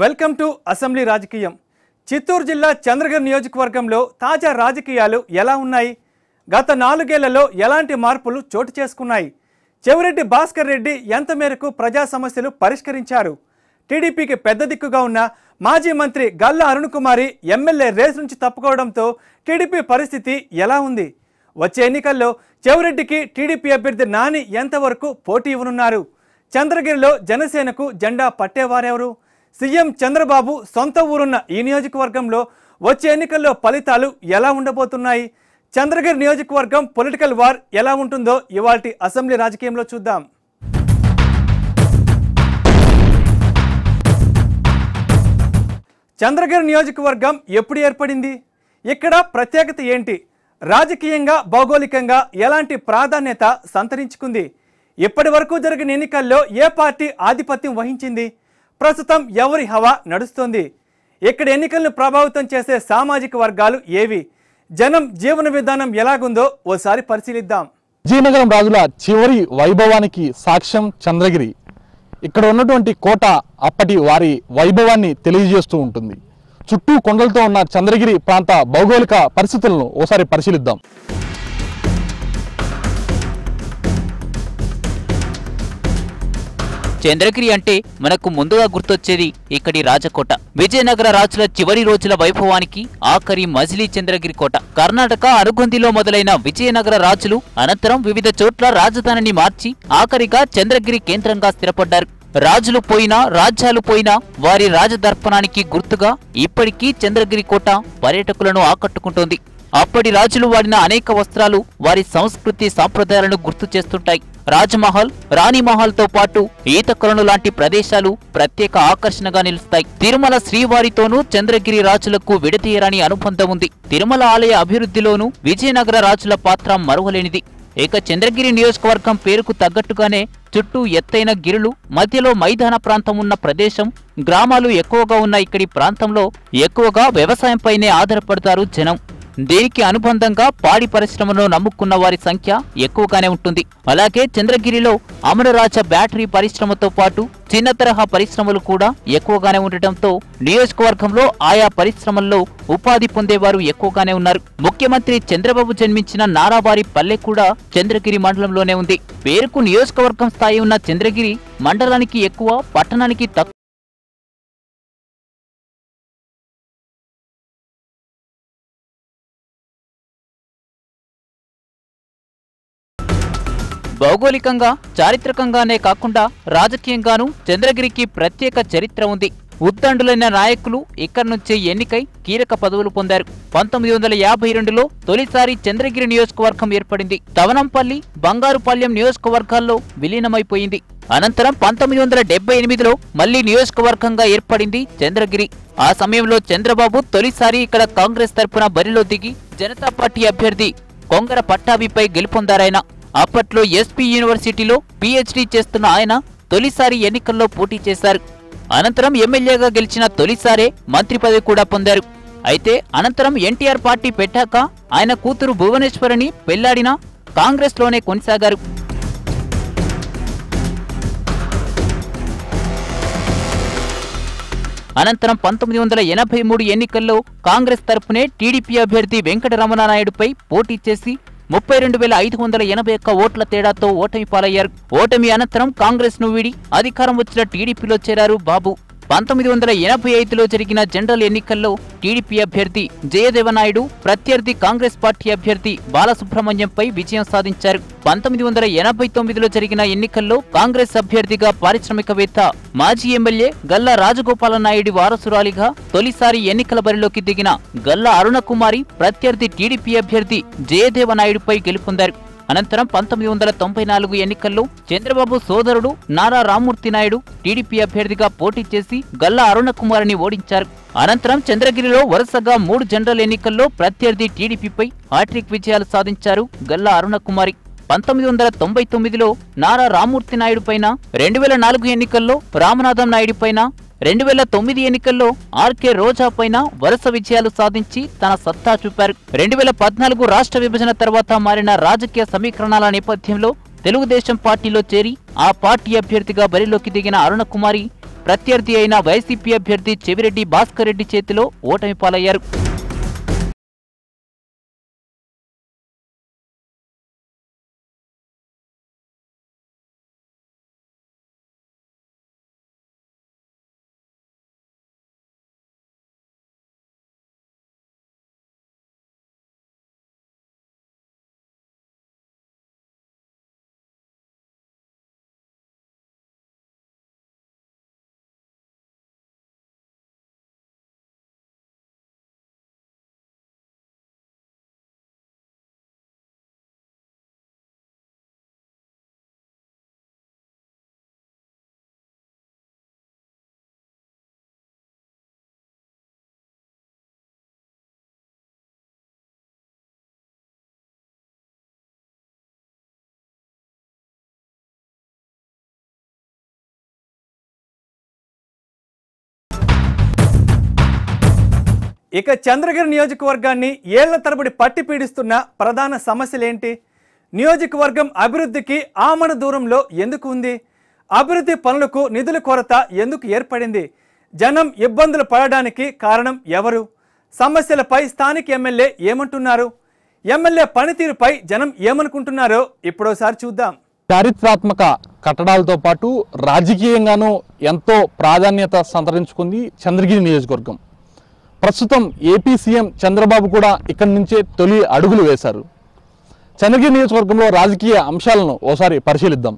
Welcome to assembly రాజకీయం. చిత్తూరు జిల్లా చంద్రగిరి నియోజకవర్గంలో తాజా రాజకీయాలు ఎలా ఉన్నాయి? గత 4 ఏళ్లలో ఎలాంటి మార్పులు చోటు చేసుకున్నాయి? చెవిరెడ్డి భాస్కర్ రెడ్డి ఎంత మేరకు ప్రజా సమస్యలు పరిష్కరించారు? టీడీపీకి పెద్ద దిక్కుగా ఉన్న మాజీ మంత్రి గల్లా అరుణకుమారి ఎమ్మెల్యే రేస్ నుంచి తప్పుకోవడంతో టీడీపీ పరిస్థితి ఎలా ఉంది? వచ్చే ఎన్నికల్లో చెవిరెడ్డికి టీడీపీ అభ్యర్థి నాని ఎంతవరకు పోటీ ఇవ్వనున్నారు? చంద్రగిరిలో జనసేనకు జెండా పట్టేవారెవరు? సీఎం చంద్రబాబు సొంత ఊరున్న ఈ నియోజకవర్గంలో వచ్చే ఎన్నికల్లో ఫలితాలు ఎలా ఉండబోతున్నాయి? చంద్రగిరి నియోజకవర్గం పొలిటికల్ వార్ ఎలా ఉంటుందో ఇవాల్టి అసెంబ్లీ రాజకీయంలో చూద్దాం. చంద్రగిరి నియోజకవర్గం ఎప్పుడు ఏర్పడింది? ఇక్కడ ప్రత్యేకత ఏంటి? రాజకీయంగా భౌగోళికంగా ఎలాంటి ప్రాధాన్యత సంతరించుకుంది? ఇప్పటి వరకు జరిగిన ఎన్నికల్లో ఏ పార్టీ ఆధిపత్యం వహించింది? ప్రస్తుతం ఎవరి హవా నడుస్తోంది? ఇక్కడ ఎన్నికలను ప్రభావితం చేసే సామాజిక వర్గాలు ఏవి? జనం జీవన విధానం ఎలాగుందో ఓసారి పరిశీలిద్దాం. విజయనగరం రాజుల చివరి వైభవానికి సాక్ష్యం చంద్రగిరి. ఇక్కడ ఉన్నటువంటి కోట అప్పటి వారి వైభవాన్ని తెలియజేస్తూ ఉంటుంది. చుట్టూ కొండలతో ఉన్న చంద్రగిరి ప్రాంత భౌగోళిక పరిస్థితులను ఓసారి పరిశీలిద్దాం. చంద్రగిరి అంటే మనకు ముందుగా గుర్తొచ్చేది ఇక్కడి రాజకోట. విజయనగర రాజుల చివరి రోజుల వైభవానికి ఆఖరి మజిలీ చంద్రగిరి కోట. కర్ణాటక అనుగొందిలో మొదలైన విజయనగర రాజులు అనంతరం వివిధ చోట్ల రాజధానిని మార్చి ఆఖరిగా చంద్రగిరి కేంద్రంగా స్థిరపడ్డారు. రాజులు పోయినా రాజ్యాలు పోయినా వారి రాజదర్పణానికి గుర్తుగా ఇప్పటికీ చంద్రగిరి కోట పర్యాటకులను ఆకట్టుకుంటోంది. అప్పటి రాజులు వాడిన అనేక వస్త్రాలు వారి సంస్కృతి సాంప్రదాయాలను గుర్తు చేస్తుంటాయి. రాజమహల్, రాణిమహల్ తో పాటు ఈతకొలను లాంటి ప్రదేశాలు ప్రత్యేక ఆకర్షణగా నిలుస్తాయి. తిరుమల శ్రీవారితోనూ చంద్రగిరి రాజులకు విడదీయరాని అనుబంధం ఉంది. తిరుమల ఆలయ అభివృద్ధిలోనూ విజయనగర రాజుల పాత్ర మరువలేనిది. ఇక చంద్రగిరి నియోజకవర్గం పేరుకు తగ్గట్టుగానే చుట్టూ ఎత్తైన గిరులు, మధ్యలో మైదాన ప్రాంతం ఉన్న ప్రదేశం, గ్రామాలు ఎక్కువగా ఉన్న ఇక్కడి ప్రాంతంలో ఎక్కువగా వ్యవసాయంపైనే ఆధారపడతారు జనం. దీనికి అనుబంధంగా పాడి పరిశ్రమలో నమ్ముకున్న వారి సంఖ్య ఎక్కువగానే ఉంటుంది. అలాగే చంద్రగిరిలో అమరరాజ బ్యాటరీ పరిశ్రమతో పాటు చిన్న తరహా పరిశ్రమలు కూడా ఎక్కువగానే ఉండటంతో నియోజకవర్గంలో ఆయా పరిశ్రమల్లో ఉపాధి పొందేవారు ఎక్కువగానే ఉన్నారు. ముఖ్యమంత్రి చంద్రబాబు జన్మించిన నారావారి పల్లె కూడా చంద్రగిరి మండలంలోనే ఉంది. పేరుకు నియోజకవర్గం స్థాయి ఉన్న చంద్రగిరి మండలానికి ఎక్కువ, పట్టణానికి తక్కువ. భౌగోళికంగా చారిత్రకంగానే కాకుండా రాజకీయంగానూ చంద్రగిరికి ప్రత్యేక చరిత్ర ఉంది. ఉద్దండులైన నాయకులు ఇక్కడి నుంచే ఎన్నికై కీలక పదవులు పొందారు. 1952లో తొలిసారి చంద్రగిరి నియోజకవర్గం ఏర్పడింది. తవనంపల్లి, బంగారుపాళ్యం నియోజకవర్గాల్లో విలీనమైపోయింది. అనంతరం 1978లో మళ్లీ నియోజకవర్గంగా ఏర్పడింది చంద్రగిరి. ఆ సమయంలో చంద్రబాబు తొలిసారి ఇక్కడ కాంగ్రెస్ తరపున బరిలో దిగి జనతా పార్టీ అభ్యర్థి కొంగర పట్టాభిపై గెలుపొందారాయన. అప్పట్లో ఎస్పీ యూనివర్సిటీలో పీహెచ్డీ చేస్తున్న ఆయన తొలిసారి ఎన్నికల్లో పోటీ చేశారు. అనంతరం ఎమ్మెల్యేగా గెలిచిన తొలిసారే మంత్రి పదవి కూడా పొందారు. అయితే అనంతరం ఎన్టీఆర్ పార్టీ పెట్టాక ఆయన కూతురు భువనేశ్వరిని పెళ్లాడినా కాంగ్రెస్ లోనే కొనసాగారు. అనంతరం 1983 ఎన్నికల్లో కాంగ్రెస్ తరపునే టీడీపీ అభ్యర్థి వెంకటరమణనాయుడుపై పోటీ చేసి 32,581 ఓట్ల తేడాతో ఓటమి పాలయ్యారు. ఓటమి అనంతరం కాంగ్రెస్ ను వీడి అధికారం వచ్చిన టీడీపీలో చేరారు బాబు. 1985లో జరిగిన జనరల్ ఎన్నికల్లో టీడీపీ అభ్యర్థి జయదేవనాయుడు ప్రత్యర్థి కాంగ్రెస్ పార్టీ అభ్యర్థి బాలసుబ్రహ్మణ్యంపై విజయం సాధించారు. 1989లో జరిగిన ఎన్నికల్లో కాంగ్రెస్ అభ్యర్థిగా పారిశ్రామికవేత్త మాజీ ఎమ్మెల్యే గల్లా రాజగోపాలనాయుడి వారసురాలిగా తొలిసారి ఎన్నికల బరిలోకి దిగిన గల్లా అరుణకుమారి ప్రత్యర్థి టీడీపీ అభ్యర్థి జయదేవనాయుడుపై గెలుపొందారు. అనంతరం 1994 ఎన్నికల్లో చంద్రబాబు సోదరుడు నారా రామ్మూర్తి నాయుడు టీడీపీ అభ్యర్థిగా పోటీ చేసి గల్లా అరుణకుమారిని ఓడించారు. అనంతరం చంద్రగిరిలో వరుసగా 3 జనరల్ ఎన్నికల్లో ప్రత్యర్థి టీడీపీపై హ్యాట్రిక్ విజయాలు సాధించారు గల్లా అరుణకుమారి. 1999లో నారా రామ్మూర్తి నాయుడు పైన, 2004 ఎన్నికల్లో రామనాథం నాయుడు పైన, 2009 ఎన్నికల్లో ఆర్కే రోజా పైన వరుస విజయాలు సాధించి తన సత్తా చూపారు. 2014 రాష్ట్ర విభజన తర్వాత మారిన రాజకీయ సమీకరణాల నేపథ్యంలో తెలుగుదేశం పార్టీలో చేరి ఆ పార్టీ అభ్యర్థిగా బరిలోకి దిగిన అరుణకుమారి ప్రత్యర్థి అయిన వైసీపీ అభ్యర్థి చెవిరెడ్డి భాస్కర్ రెడ్డి చేతిలో ఓటమి పాలయ్యారు. ఇక చంద్రగిరి నియోజకవర్గాన్ని ఏళ్ల తరబడి పట్టి పీడిస్తున్న ప్రధాన సమస్యలేంటి? నియోజకవర్గం అభివృద్ధికి ఆమడ దూరంలో ఎందుకు ఉంది? అభివృద్ధి పనులకు నిధుల కొరత ఎందుకు ఏర్పడింది? జనం ఇబ్బందులు పడడానికి కారణం ఎవరు? సమస్యలపై స్థానిక ఎమ్మెల్యే ఏమంటున్నారు? ఎమ్మెల్యే పనితీరుపై జనం ఏమనుకుంటున్నారో ఇప్పుడోసారి చూద్దాం. చారిత్రాత్మక కట్టడాలతో పాటు రాజకీయంగానూ ఎంతో ప్రాధాన్యత సంతరించుకుంది చంద్రగిరి నియోజకవర్గం. ప్రస్తుతం ఏపీ సీఎం చంద్రబాబు కూడా ఇక్కడి నుంచే తొలి అడుగులు వేశారు. చంద్రగిరి నియోజకవర్గంలో రాజకీయ అంశాలను ఓసారి పరిశీలిద్దాం.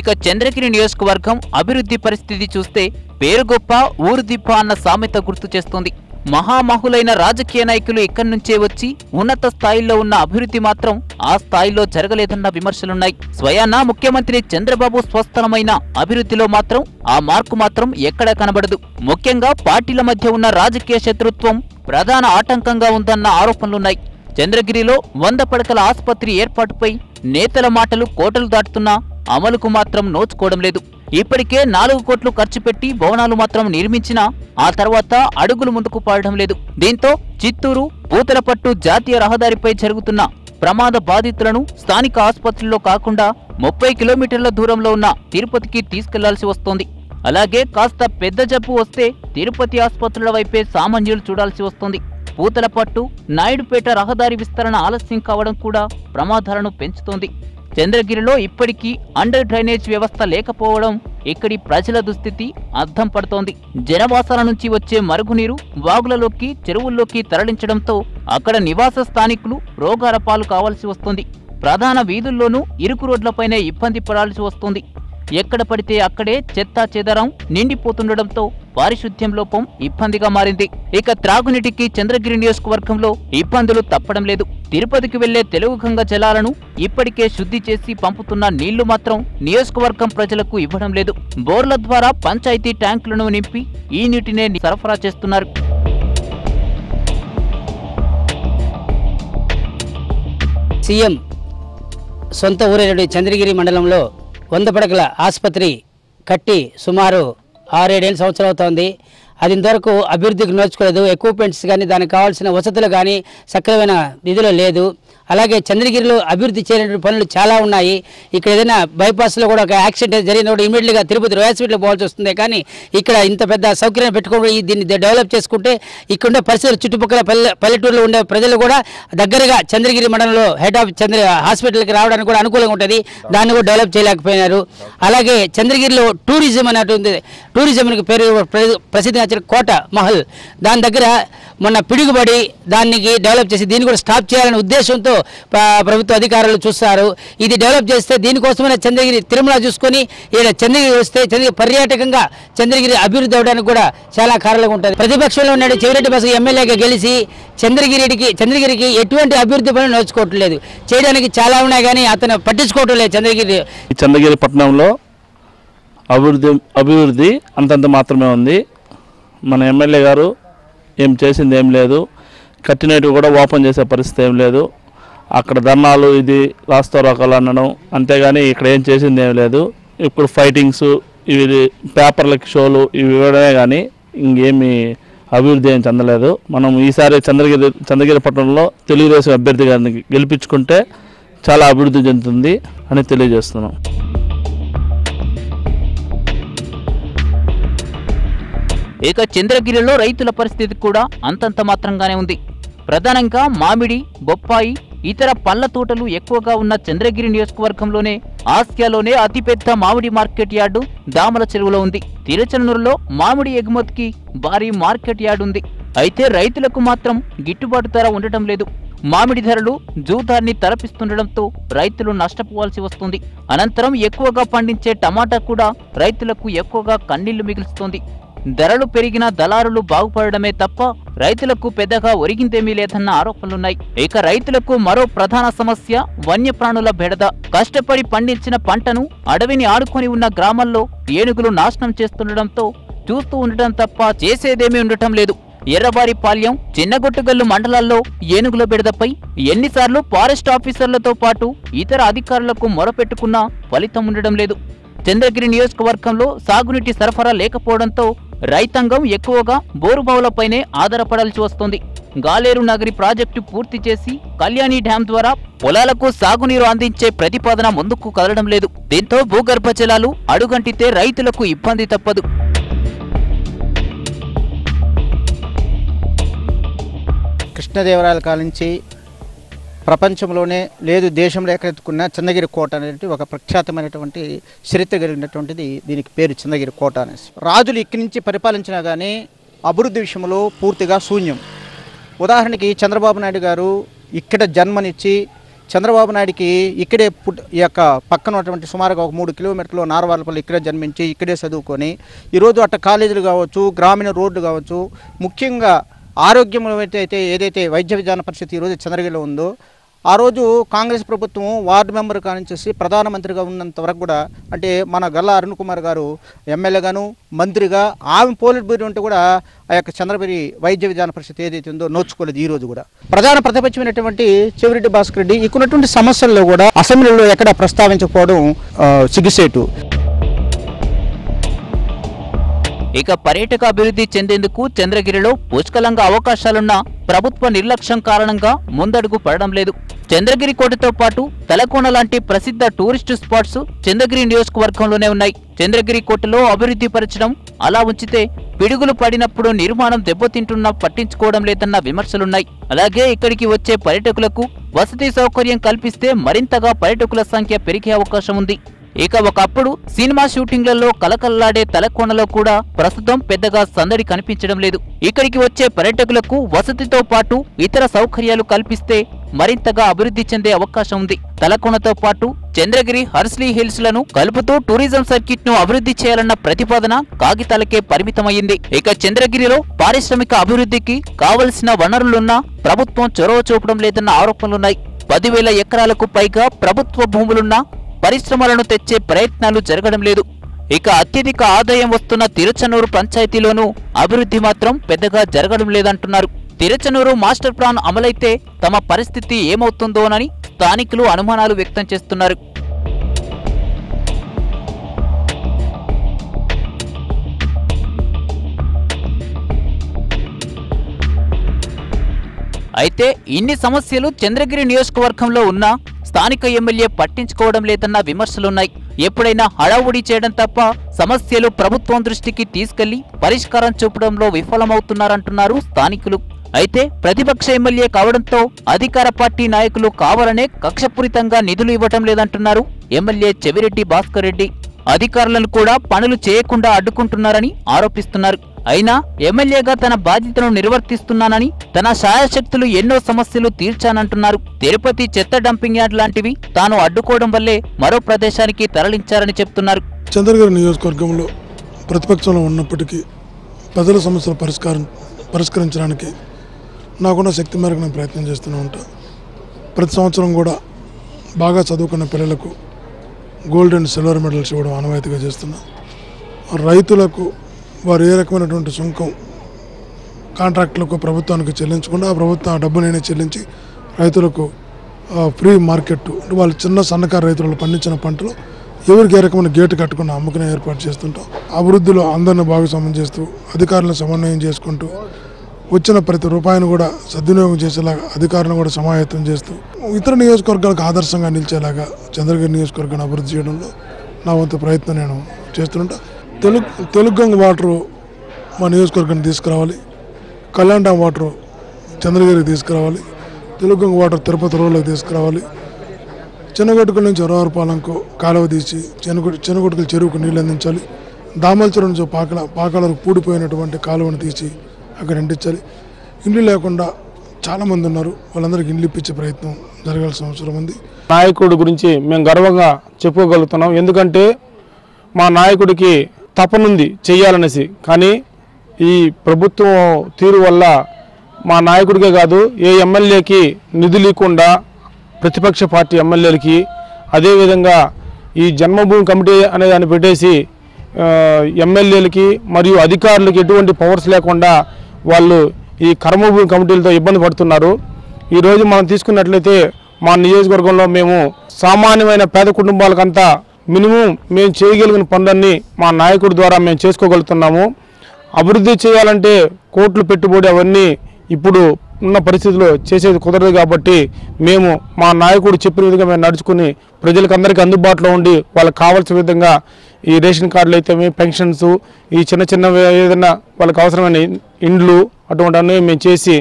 ఇక చంద్రగిరి నియోజకవర్గం అభివృద్ధి పరిస్థితి చూస్తే పేరు గొప్ప ఊరు దిప్ప అన్న సామెత గుర్తు చేస్తోంది. మహామహులైన రాజకీయ నాయకులు ఇక్కడి నుంచే వచ్చి ఉన్నత స్థాయిలో ఉన్న అభివృద్ధి మాత్రం ఆ స్థాయిలో జరగలేదన్న విమర్శలున్నాయి. స్వయానా ముఖ్యమంత్రి చంద్రబాబు స్వస్థలమైన అభివృద్ధిలో మాత్రం ఆ మార్కు మాత్రం ఎక్కడా కనబడదు. ముఖ్యంగా పార్టీల మధ్య ఉన్న రాజకీయ శత్రుత్వం ప్రధాన ఆటంకంగా ఉందన్న ఆరోపణలున్నాయి. చంద్రగిరిలో 100 పడకల ఆసుపత్రి ఏర్పాటుపై నేతల మాటలు కోటలు దాటుతున్నా అమలుకు మాత్రం నోచుకోవడం లేదు. ఇప్పటికే 4 కోట్లు ఖర్చు పెట్టి భవనాలు మాత్రం నిర్మించినా ఆ తర్వాత అడుగులు ముందుకు పడడం లేదు. దీంతో చిత్తూరు పూతలపట్టు జాతీయ రహదారిపై జరుగుతున్న ప్రమాద బాధితులను స్థానిక ఆసుపత్రిలో కాకుండా 30 కిలోమీటర్ల దూరంలో ఉన్న తిరుపతికి తీసుకెళ్లాల్సి వస్తోంది. అలాగే కాస్త పెద్ద జబ్బు వస్తే తిరుపతి ఆసుపత్రుల వైపే సామాన్యులు చూడాల్సి వస్తోంది. పూతలపట్టు నాయుడుపేట రహదారి విస్తరణ ఆలస్యం కావడం కూడా ప్రమాదాలను పెంచుతోంది. చంద్రగిరిలో ఇప్పటికీ అండర్ డ్రైనేజ్ వ్యవస్థ లేకపోవడం ఇక్కడి ప్రజల దుస్థితి అద్దం పడుతోంది. జనవాసాల నుంచి వచ్చే మరుగునీరు వాగులలోకి చెరువుల్లోకి తరలించడంతో అక్కడ నివాస స్థానికులు రోగాల పాలు కావాల్సి వస్తుంది. ప్రధాన వీధుల్లోనూ ఇరుకు రోడ్లపైనే ఇబ్బంది పడాల్సి వస్తుంది. ఎక్కడ పడితే అక్కడే చెత్తా చెదరం నిండిపోతుండటంతో పారిశుద్ధ్యం లోపం ఇబ్బందిగా మారింది. ఇక త్రాగునీటికి చంద్రగిరి నియోజకవర్గంలో ఇబ్బందులు తప్పడం లేదు. తిరుపతికి వెళ్లే తెలుగుగంగ జలాలను ఇప్పటికే శుద్ధి చేసి పంపుతున్న నీళ్లు మాత్రం నియోజకవర్గం ప్రజలకు ఇవ్వడం లేదు. బోర్ల ద్వారా పంచాయతీ ట్యాంకులను నింపి ఈ నీటినే సరఫరా చేస్తున్నారు. సీఎం సొంత ఊరైన చంద్రగిరి మండలంలో 100 పడకల ఆసుపత్రి కట్టి సుమారు 6-7 సంవత్సరాలు అవుతోంది. అది ఇంతవరకు అభివృద్ధికి నోచుకోలేదు. ఎక్విప్మెంట్స్ కానీ దానికి కావాల్సిన వసతులు కానీ సక్రమైన నిధులు లేదు. అలాగే చంద్రగిరిలో అభివృద్ధి చేయనటువంటి పనులు చాలా ఉన్నాయి. ఇక్కడ ఏదైనా బైపాస్లో కూడా ఒక యాక్సిడెంట్ జరిగినప్పుడు ఇమీడియట్గా తిరుపతి హాస్పిటల్కి పోవాల్సి వస్తుంది. కానీ ఇక్కడ ఇంత పెద్ద సౌకర్యం పెట్టుకోవడం దీన్ని డెవలప్ చేసుకుంటే ఇక్కడ పరిసర చుట్టుపక్కల పల్లెటూరులో ఉండే ప్రజలు కూడా దగ్గరగా చంద్రగిరి మండలంలో హెడ్ ఆఫ్ హాస్పిటల్కి రావడానికి కూడా అనుకూలంగా ఉంటుంది. దాన్ని కూడా డెవలప్ చేయలేకపోయినారు. అలాగే చంద్రగిరిలో టూరిజం అనేటువంటి టూరిజంకి పేరు ప్రసిద్ధి కోట మహల్ దాని దగ్గర మొన్న పిడుగుబడి దానికి డెవలప్ చేసి దీన్ని కూడా స్టాప్ చేయాలనే ఉద్దేశంతో ప్రభుత్వ అధికారులు చూస్తారు. ఇది డెవలప్ చేస్తే దీనికోసమైనా చంద్రగిరి తిరుమల చూసుకొని ఇక్కడ చంద్రగిరి వస్తే చంద్రగిరి పర్యాటకంగా చంద్రగిరి అభివృద్ధి అవడానికి కూడా చాలా కారణంగా ఉంటుంది. ప్రతిపక్షంలో ఉన్న చెవిరెడ్డి భాస్కర్ ఎమ్మెల్యేగా గెలిచి చంద్రగిరికి ఎటువంటి అభివృద్ధి పనులు నోచుకోవట్లేదు. చేయడానికి చాలా ఉన్నాయి కానీ అతను పట్టించుకోవటం లేదు. చంద్రగిరి పట్టణంలో అభివృద్ధి అంతంత మాత్రమే ఉంది. మన ఎమ్మెల్యే గారు ఏం చేసింది ఏం లేదు. కట్టినట్టు కూడా ఓపెన్ చేసే పరిస్థితి ఏం లేదు. అక్కడ ధర్నాలు ఇది రాస్తారోకాలు అనడం అంతేగాని ఇక్కడ ఏం చేసింది ఏం లేదు. ఇప్పుడు ఫైటింగ్స్ ఇవి పేపర్లకి షోలు ఇవి ఇవ్వడమే కానీ ఇంకేమి అభివృద్ధి ఏం చెందలేదు. మనం ఈసారి చంద్రగిరి పట్టణంలో తెలుగుదేశం అభ్యర్థి గారిని గెలిపించుకుంటే చాలా అభివృద్ధి చెందుతుంది అని తెలియజేస్తున్నాం. ఇక చంద్రగిరిలో రైతుల పరిస్థితి కూడా అంతంత మాత్రంగానే ఉంది. ప్రధానంగా మామిడి, బొప్పాయి, ఇతర పళ్ళ తోటలు ఎక్కువగా ఉన్న చంద్రగిరి నియోజకవర్గంలోనే ఆసియాలోనే అతిపెద్ద మామిడి మార్కెట్ యార్డు దామల చెరువులో ఉంది. తిరుచనూరులో మామిడి ఎగుమతికి భారీ మార్కెట్ యార్డు ఉంది. అయితే రైతులకు మాత్రం గిట్టుబాటు ధర ఉండటం లేదు. మామిడి ధరలు జూదాన్ని తలపిస్తుండటంతో రైతులు నష్టపోవాల్సి వస్తుంది. అనంతరం ఎక్కువగా పండించే టమాటా కూడా రైతులకు ఎక్కువగా కన్నీళ్లు మిగులుస్తోంది. ధరలు పెరిగిన దళారులు బాగుపడమే తప్ప రైతులకు పెద్దగా ఒరిగిందేమీ లేదన్న ఆరోపణలున్నాయి. ఇక రైతులకు మరో ప్రధాన సమస్య వన్యప్రాణుల బెడద. కష్టపడి పండించిన పంటను అడవిని ఆడుకొని ఉన్న గ్రామాల్లో ఏనుగులు నాశనం చేస్తుండటంతో చూస్తూ ఉండటం తప్ప చేసేదేమీ ఉండటం లేదు. ఎర్రబారిపాళ్యం, చిన్నగొట్టుగల్లు మండలాల్లో ఏనుగుల బెడదపై ఎన్నిసార్లు ఫారెస్ట్ ఆఫీసర్లతో పాటు ఇతర అధికారులకు మొరపెట్టుకున్నా ఫలితం ఉండడం లేదు. చంద్రగిరి నియోజకవర్గంలో సాగునీటి సరఫరా లేకపోవడంతో రైతాంగం ఎక్కువగా బోరుబావులపైనే ఆధారపడాల్సి వస్తోంది. గాలేరు నగరి ప్రాజెక్టు పూర్తి చేసి కళ్యాణి డ్యాం ద్వారా పొలాలకు సాగునీరు అందించే ప్రతిపాదన ముందుకు కదలడం లేదు. దీంతో భూగర్భ జలాలు అడుగంటితే రైతులకు ఇబ్బంది తప్పదు. కృష్ణదేవరాయల కాలం నుంచి ప్రపంచంలోనే లేదు దేశంలో ఎక్కడెత్తుకున్న చంద్రగిరి కోట అనేది ఒక ప్రఖ్యాతమైనటువంటి చరిత్ర కలిగినటువంటిది. దీనికి పేరు చంద్రగిరి కోట అనేసి. రాజులు ఇక్కడి నుంచి పరిపాలించినా కానీ అభివృద్ధి విషయంలో పూర్తిగా శూన్యం. ఉదాహరణకి చంద్రబాబు నాయుడు గారు ఇక్కడ జన్మనిచ్చి చంద్రబాబు నాయుడికి ఇక్కడే ఈ యొక్క పక్కన ఉన్నటువంటి సుమారుగా ఒక 3 కిలోమీటర్లు నారవాళ్ళపల్లి ఇక్కడే జన్మించి ఇక్కడే చదువుకొని ఈరోజు అట్ట కాలేజీలు కావచ్చు, గ్రామీణ రోడ్లు కావచ్చు, ముఖ్యంగా ఆరోగ్యం అయితే ఏదైతే వైద్య విధాన పరిస్థితి ఈరోజు చంద్రగిరిలో ఉందో ఆ రోజు కాంగ్రెస్ ప్రభుత్వం వార్డు మెంబర్ కానించేసి ప్రధానమంత్రిగా ఉన్నంత వరకు కూడా అంటే మన గల్లా అరుణ్ కుమార్ గారు ఎమ్మెల్యేగాను మంత్రిగా ఆమె పోలిట్ బ్యూరో ఉంటే కూడా ఆ యొక్క చంద్రగిరి వైద్య విధాన పరిస్థితి ఏదైతే ఉందో నోచుకోలేదు. ఈ రోజు కూడా ప్రధాన ప్రతిపక్షమైనటువంటి చెవిరెడ్డి భాస్కర్ రెడ్డి ఇక్కడున్నటువంటి సమస్యల్లో కూడా అసెంబ్లీలో ఎక్కడ ప్రస్తావించకపోవడం సిగ్గుసేటు. ఇక పర్యాటక అభివృద్ధి చెందేందుకు చంద్రగిరిలో పుష్కలంగా అవకాశాలున్న ప్రభుత్వ నిర్లక్ష్యం కారణంగా ముందడుగు పడడం లేదు. చంద్రగిరి కోటతో పాటు తలకోన లాంటి ప్రసిద్ధ టూరిస్టు స్పాట్స్ చంద్రగిరి నియోజకవర్గంలోనే ఉన్నాయి. చంద్రగిరి కోటలో అభివృద్ధి పరచడం అలా ఉంచితే పిడుగులు పడినప్పుడు నిర్మాణం దెబ్బతింటున్నా పట్టించుకోవడం లేదన్న విమర్శలున్నాయి. అలాగే ఇక్కడికి వచ్చే పర్యాటకులకు వసతి సౌకర్యం కల్పిస్తే మరింతగా పర్యాటకుల సంఖ్య పెరిగే అవకాశం ఉంది. ఇక ఒకప్పుడు సినిమా షూటింగ్లలో కలకల్లాడే తలకోనలో కూడా ప్రస్తుతం పెద్దగా సందడి కనిపించడం లేదు. ఇక్కడికి వచ్చే పర్యాటకులకు వసతితో పాటు ఇతర సౌకర్యాలు కల్పిస్తే మరింతగా అభివృద్ధి చెందే అవకాశం ఉంది. తలకోనతో పాటు చంద్రగిరి, హర్స్లీ హిల్స్ లను కలుపుతూ టూరిజం సర్కిట్ ను అభివృద్ధి చేయాలన్న ప్రతిపాదన కాగితాలకే పరిమితమైంది. ఇక చంద్రగిరిలో పారిశ్రామిక అభివృద్ధికి కావలసిన వనరులున్నా ప్రభుత్వం చొరవ చూపడం లేదన్న ఆరోపణలున్నాయి. 10,000 ఎకరాలకు పైగా ప్రభుత్వ భూములున్నా పరిశ్రమలను తెచ్చే ప్రయత్నాలు జరగడం లేదు. ఇక అత్యధిక ఆదాయం వస్తున్న తిరుచనూరు పంచాయతీలోనూ అభివృద్ధి మాత్రం పెద్దగా జరగడం లేదంటున్నారు. తిరుచనూరు మాస్టర్ ప్లాన్ అమలైతే తమ పరిస్థితి ఏమవుతుందోనని స్థానికులు అనుమానాలు వ్యక్తం చేస్తున్నారు. అయితే ఇన్ని సమస్యలు చంద్రగిరి నియోజకవర్గంలో ఉన్నా స్థానిక ఎమ్మెల్యే పట్టించుకోవడం లేదన్న విమర్శలున్నాయి. ఎప్పుడైనా హడావుడి చేయడం తప్ప సమస్యలు ప్రభుత్వం దృష్టికి తీసుకెళ్లి పరిష్కారం చూపడంలో విఫలమవుతున్నారంటున్నారు స్థానికులు. అయితే ప్రతిపక్ష ఎమ్మెల్యే కావడంతో అధికార పార్టీ నాయకులు కావాలనే కక్షపూరితంగా నిధులు ఇవ్వటం లేదంటున్నారు ఎమ్మెల్యే చెవిరెడ్డి భాస్కర్ రెడ్డి. అధికారులను కూడా పనులు చేయకుండా అడ్డుకుంటున్నారని ఆరోపిస్తున్నారు. అయినా ఎమ్మెల్యేగా తన బాధ్యతను నిర్వర్తిస్తున్నానని, తన శాయశక్తులు ఎన్నో సమస్యలు తీర్చానంటున్నారు. తిరుపతి చెత్త డంపింగ్ యార్డ్ లాంటివి తాను అడ్డుకోవడం వల్లే మరో ప్రదేశానికి తరలించారని చెప్తున్నారు. చంద్రగిరి నియోజకవర్గంలో ప్రతిపక్షంలో ఉన్నప్పటికీ ప్రజల సమస్యల పరిష్కరించడానికి నాకున్న శక్తి మేరకు నేను ప్రయత్నం చేస్తూనే ఉంటాను. ప్రతి సంవత్సరం కూడా బాగా చదువుకున్న పిల్లలకు గోల్డ్ అండ్ సిల్వర్ మెడల్స్ ఇవ్వడం ఆనవాయితీగా చేస్తున్నా. రైతులకు వారు ఏ రకమైనటువంటి సుంకం కాంట్రాక్టులకు ప్రభుత్వానికి చెల్లించకుండా ఆ ప్రభుత్వం ఆ డబ్బు నేనే చెల్లించి రైతులకు ఫ్రీ మార్కెట్, వాళ్ళు చిన్న సన్నకారు రైతులు పండించిన పంటలు ఎవరికి ఏ రకమైన గేటు కట్టుకుని అమ్మకనే ఏర్పాటు చేస్తుంటాం. అభివృద్ధిలో అందరిని భాగస్వామ్యం చేస్తూ అధికారులను సమన్వయం చేసుకుంటూ వచ్చిన ప్రతి రూపాయిని కూడా సద్వినియోగం చేసేలాగా అధికారులను కూడా సమాయత్తం చేస్తూ ఇతర నియోజకవర్గాలకు ఆదర్శంగా నిలిచేలాగా చంద్రగిరి నియోజకవర్గాన్ని అభివృద్ధి చేయడంలో నా వంతు ప్రయత్నం నేను చేస్తుంటా. తెలుగంగ వాటరు మా నియోజకవర్గాన్ని తీసుకురావాలి, కళ్యాణ్ డ్యామ్ వాటరు చంద్రగిరికి తీసుకురావాలి, తెలుగంగ వాటర్ తిరుపతి రోడ్లోకి తీసుకురావాలి, చిన్నగొట్టుకుల నుంచి అరవరపాలెంకు కాలువ తీసి చిన్నగొట్టుకుల చెరువుకు నీళ్ళు అందించాలి, దామల్చెరు నుంచి పాకాలకు పూడిపోయినటువంటి కాలువను తీసి అక్కడ ఇంటించాలి. ఇండ్లు లేకుండా చాలామంది ఉన్నారు, వాళ్ళందరికీ ఇండ్లు ఇప్పించే ప్రయత్నం జరగాల్సిన అవసరం ఉంది. నాయకుడి గురించి మేము గర్వంగా చెప్పుకోగలుగుతున్నాం. ఎందుకంటే మా నాయకుడికి తపనుంది చెయ్యాలనేసి, కానీ ఈ ప్రభుత్వం తీరు వల్ల మా నాయకుడికే కాదు ఏ ఎమ్మెల్యేకి నిధులు ఇవ్వకుండా ప్రతిపక్ష పార్టీ ఎమ్మెల్యేలకి, అదేవిధంగా ఈ జన్మభూమి కమిటీ అనే దాన్ని పెట్టేసి ఎమ్మెల్యేలకి మరియు అధికారులకి ఎటువంటి పవర్స్ లేకుండా వాళ్ళు ఈ కర్మభూమి కమిటీలతో ఇబ్బంది పడుతున్నారు. ఈరోజు మనం తీసుకున్నట్లయితే మా నియోజకవర్గంలో మేము సామాన్యమైన పేద కుటుంబాలకంతా మినిమం మేము చేయగలిగిన పనులన్నీ మా నాయకుడి ద్వారా మేము చేసుకోగలుగుతున్నాము. అభివృద్ధి చేయాలంటే కోట్లు పెట్టుబడి అవన్నీ ఇప్పుడు ఉన్న పరిస్థితుల్లో చేసేది కుదరదు. కాబట్టి మేము మా నాయకుడు చెప్పిన విధంగా మేము నడుచుకుని ప్రజలకు అందరికీ అందుబాటులో ఉండి వాళ్ళకి కావాల్సిన విధంగా ఈ రేషన్ కార్డులు అయితే పెన్షన్స్, ఈ చిన్న చిన్న ఏదైనా వాళ్ళకి అవసరమైన ఇండ్లు అటువంటివన్నీ మేము చేసి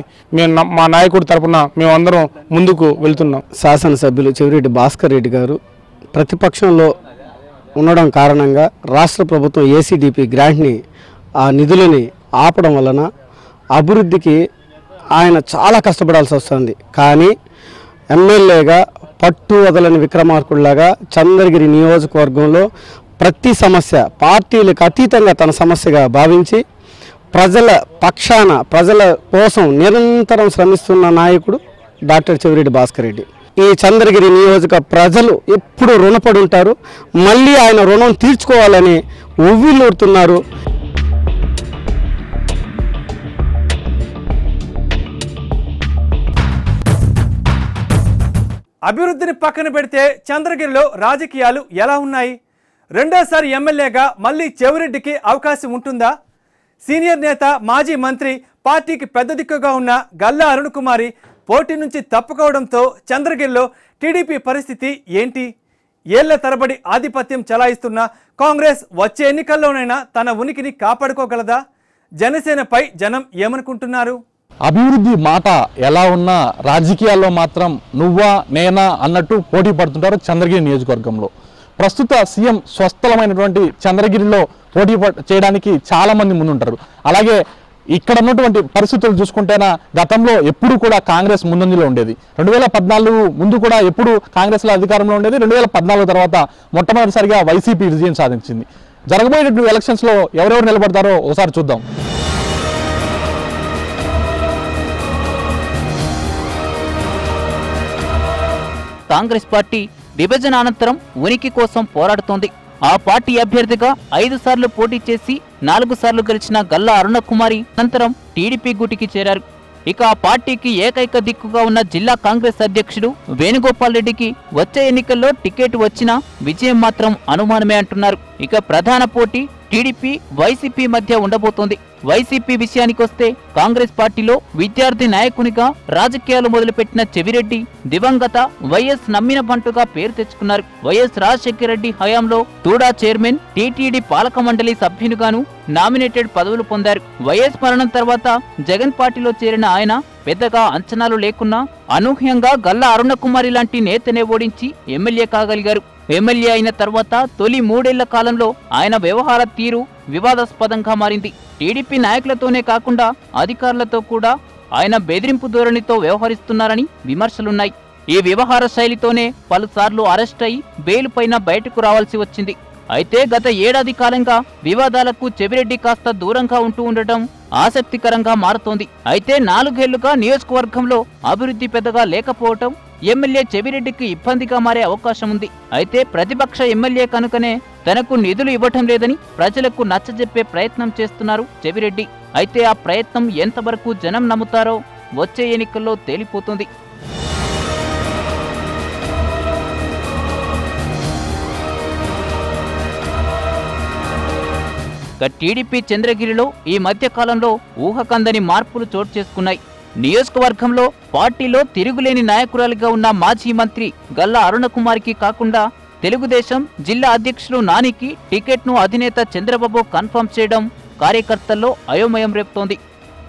మా నాయకుడి తరఫున మేము అందరం ముందుకు వెళ్తున్నాం. శాసనసభ్యులు చెవిరెడ్డి భాస్కర్ రెడ్డి గారు ప్రతిపక్షంలో ఉండడం కారణంగా రాష్ట్ర ప్రభుత్వం ఏసీడీపీ గ్రాంట్ని ఆ నిధులని ఆపడం వలన అభివృద్ధికి ఆయన చాలా కష్టపడాల్సి వస్తుంది. కానీ ఎమ్మెల్యేగా పట్టు వదలని విక్రమార్కుడిలాగా చంద్రగిరి నియోజకవర్గంలో ప్రతి సమస్య పార్టీలకు అతీతంగా తన సమస్యగా భావించి ప్రజల పక్షాన ప్రజల కోసం నిరంతరం శ్రమిస్తున్న నాయకుడు డాక్టర్ చెవిరెడ్డి భాస్కర్ రెడ్డి. ఈ చంద్రగిరి నియోజక ప్రజలు ఎప్పుడు రుణపడి ఉంటారు, మళ్ళీ ఆయన రుణం తీర్చుకోవాలని ఉవ్విళ్ళూరుతున్నారు. అభివృద్ధిని పక్కన పెడితే చంద్రగిరిలో రాజకీయాలు ఎలా ఉన్నాయి? రెండోసారి ఎమ్మెల్యేగా మళ్ళీ చెవిరెడ్డికి అవకాశం ఉంటుందా? సీనియర్ నేత మాజీ మంత్రి పార్టీకి పెద్ద దిక్కుగా ఉన్న గల్లా అరుణ్ కుమారి పోటీ నుంచి తప్పుకోవడంతో చంద్రగిరిలో టీడీపీ పరిస్థితి ఏంటి? ఏళ్ల తరబడి ఆధిపత్యం చెలాయిస్తున్న కాంగ్రెస్ వచ్చే ఎన్నికల్లోనైనా తన ఉనికిని కాపాడుకోగలదా? జనసేనపై జనం ఏమనుకుంటున్నారు? అభివృద్ధి మాట ఎలా ఉన్నా రాజకీయాల్లో మాత్రం నువ్వా నేనా అన్నట్టు పోటీ పడుతుంటారు చంద్రగిరి నియోజకవర్గంలో. ప్రస్తుత సీఎం స్వస్థలమైనటువంటి చంద్రగిరిలో పోటీ చేయడానికి చాలామంది ముందుంటారు. అలాగే ఇక్కడ ఉన్నటువంటి పరిస్థితులు చూసుకుంటేనా గతంలో ఎప్పుడు కూడా కాంగ్రెస్ ముందంజలో ఉండేది. 2014 ముందు కూడా ఎప్పుడు కాంగ్రెస్లో అధికారంలో ఉండేది. 2014 తర్వాత మొట్టమొదటిసారిగా వైసీపీ విజయం సాధించింది. జరగబోయేటువంటి ఎలక్షన్స్లో ఎవరెవరు నిలబడతారో ఒకసారి చూద్దాం. కాంగ్రెస్ పార్టీ విభజన అనంతరం ఉనికి కోసం పోరాడుతోంది. ఆ పార్టీ అభ్యర్థిగా 5 సార్లు పోటీ చేసి 4 సార్లు గెలిచిన గల్లా అరుణ కుమారి అనంతరం టీడీపీ గూటికి చేరారు. ఇక ఆ పార్టీకి ఏకైక దిక్కుగా ఉన్న జిల్లా కాంగ్రెస్ అధ్యక్షుడు వేణుగోపాల్ రెడ్డికి వచ్చే ఎన్నికల్లో టికెట్ వచ్చినా విజయం మాత్రం అనుమానమే అంటున్నారు. ఇక ప్రధాన పోటీ టీడీపీ వైసీపీ మధ్య ఉండబోతోంది. వైసీపీ విషయానికొస్తే కాంగ్రెస్ పార్టీలో విద్యార్థి నాయకునిగా రాజకీయాలు మొదలుపెట్టిన చెవిరెడ్డి దివంగత వైఎస్ నమ్మిన బంటుగా పేరు తెచ్చుకున్నారు. వైఎస్ రాజశేఖర రెడ్డి హయాంలో తూడా చైర్మన్, టీటీడీ పాలక మండలి సభ్యునిగాను నామినేటెడ్ పదవులు పొందారు. వైఎస్ మరణం తర్వాత జగన్ పార్టీలో చేరిన ఆయన పెద్దగా అంచనాలు లేకున్నా అనూహ్యంగా గల్లా అరుణ కుమారి లాంటి నేతనే ఓడించి ఎమ్మెల్యే కాగలిగారు. ఎమ్మెల్యే అయిన తర్వాత తొలి 3 ఏళ్ల కాలంలో ఆయన వ్యవహార తీరు వివాదాస్పదంగా మారింది. టీడీపీ నాయకులతోనే కాకుండా అధికారులతో కూడా ఆయన బెదిరింపు ధోరణితో వ్యవహరిస్తున్నారని విమర్శలున్నాయి. ఈ వ్యవహార శైలితోనే పలుసార్లు అరెస్ట్ అయి బెయిల్ పైన బయటకు రావాల్సి వచ్చింది. అయితే గత ఏడాది కాలంగా వివాదాలకు చెవిరెడ్డి కాస్త దూరంగా ఉంటూ ఉండటం ఆసక్తికరంగా మారుతోంది. అయితే 4 ఏళ్లుగా నియోజకవర్గంలో అభివృద్ధి పెద్దగా లేకపోవటం ఎమ్మెల్యే చెవిరెడ్డికి ఇబ్బందిగా మారే అవకాశం ఉంది. అయితే ప్రతిపక్ష ఎమ్మెల్యే కనుకనే తనకు నిధులు ఇవ్వటం లేదని ప్రజలకు నచ్చజెప్పే ప్రయత్నం చేస్తున్నారు చెవిరెడ్డి. అయితే ఆ ప్రయత్నం ఎంతవరకు జనం నమ్ముతారో వచ్చే ఎన్నికల్లో తేలిపోతుంది. టీడీపీ చంద్రగిరిలో ఈ మధ్య కాలంలో ఊహకందని మార్పులు చోటు చేసుకున్నాయి. నియోజకవర్గంలో పార్టీలో తిరుగులేని నాయకురాలిగా ఉన్న మాజీ మంత్రి గల్లా అరుణకుమారికి కాకుండా తెలుగుదేశం జిల్లా అధ్యక్షులు నానికి టికెట్ను అధినేత చంద్రబాబు కన్ఫర్మ్ చేయడం కార్యకర్తల్లో అయోమయం రేపుతోంది.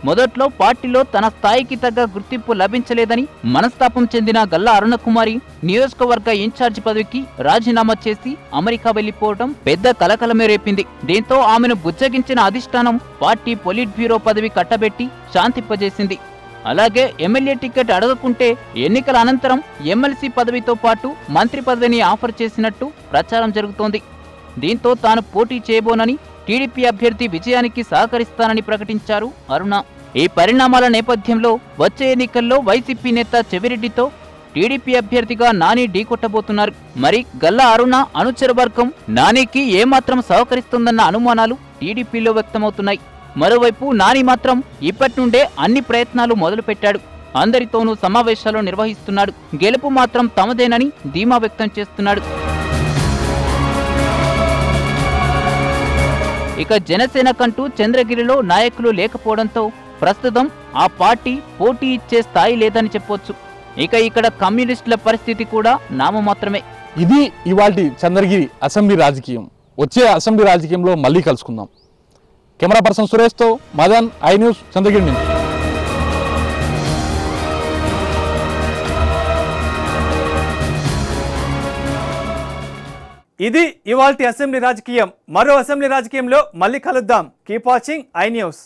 మొదట్లో పార్టీలో తన స్థాయికి తగ్గ గుర్తింపు లభించలేదని మనస్తాపం చెందిన గల్లా అరుణకుమారి నియోజకవర్గ ఇన్ఛార్జి పదవికి రాజీనామా చేసి అమెరికా వెళ్లిపోవడం పెద్ద కలకలమే రేపింది. దీంతో ఆమెను బుజ్జగించిన అధిష్టానం పార్టీ పొలిట్ బ్యూరో పదవి కట్టబెట్టి శాంతింపజేసింది. అలాగే ఎమ్మెల్యే టికెట్ అడగకుంటే ఎన్నికల అనంతరం ఎమ్మెల్సీ పదవితో పాటు మంత్రి పదవిని ఆఫర్ చేసినట్టు ప్రచారం జరుగుతోంది. దీంతో తాను పోటీ చేయబోనని టీడీపీ అభ్యర్థి విజయానికి సహకరిస్తానని ప్రకటించారు అరుణ. ఈ పరిణామాల నేపథ్యంలో వచ్చే ఎన్నికల్లో వైసీపీ నేత చెవిరెడ్డితో టీడీపీ అభ్యర్థిగా నాని ఢీకొట్టబోతున్నారు. మరి గల్లా అరుణ అనుచర వర్గం నానికి ఏమాత్రం సహకరిస్తుందన్న అనుమానాలు టీడీపీలో వ్యక్తమవుతున్నాయి. మరోవైపు నాని మాత్రం ఇప్పటి నుండే అన్ని ప్రయత్నాలు మొదలుపెట్టాడు. అందరితోనూ సమావేశాలు నిర్వహిస్తున్నాడు. గెలుపు మాత్రం తమదేనని ధీమా వ్యక్తం చేస్తున్నాడు. ఇక జనసేనకంటూ చంద్రగిరిలో నాయకులు లేకపోవడంతో ప్రస్తుతం ఆ పార్టీ పోటీ ఇచ్చే స్థాయి లేదని చెప్పొచ్చు. ఇక ఇక్కడ కమ్యూనిస్టుల పరిస్థితి కూడా నామమాత్రమే. ఇది ఇవాల్టి చంద్రగిరి అసెంబ్లీ రాజకీయం. వచ్చే అసెంబ్లీ రాజకీయంలో మళ్ళీ కలుసుకుందాం. కెమెరా పర్సన్ సురేష్తో మదన్, ఐ న్యూస్, చంద్రగిరి నుంచి. ఇది ఇవాల్టి అసెంబ్లీ రాజకీయం. మరో అసెంబ్లీ రాజకీయంలో మళ్ళీ కలుద్దాం. Keep watching I news.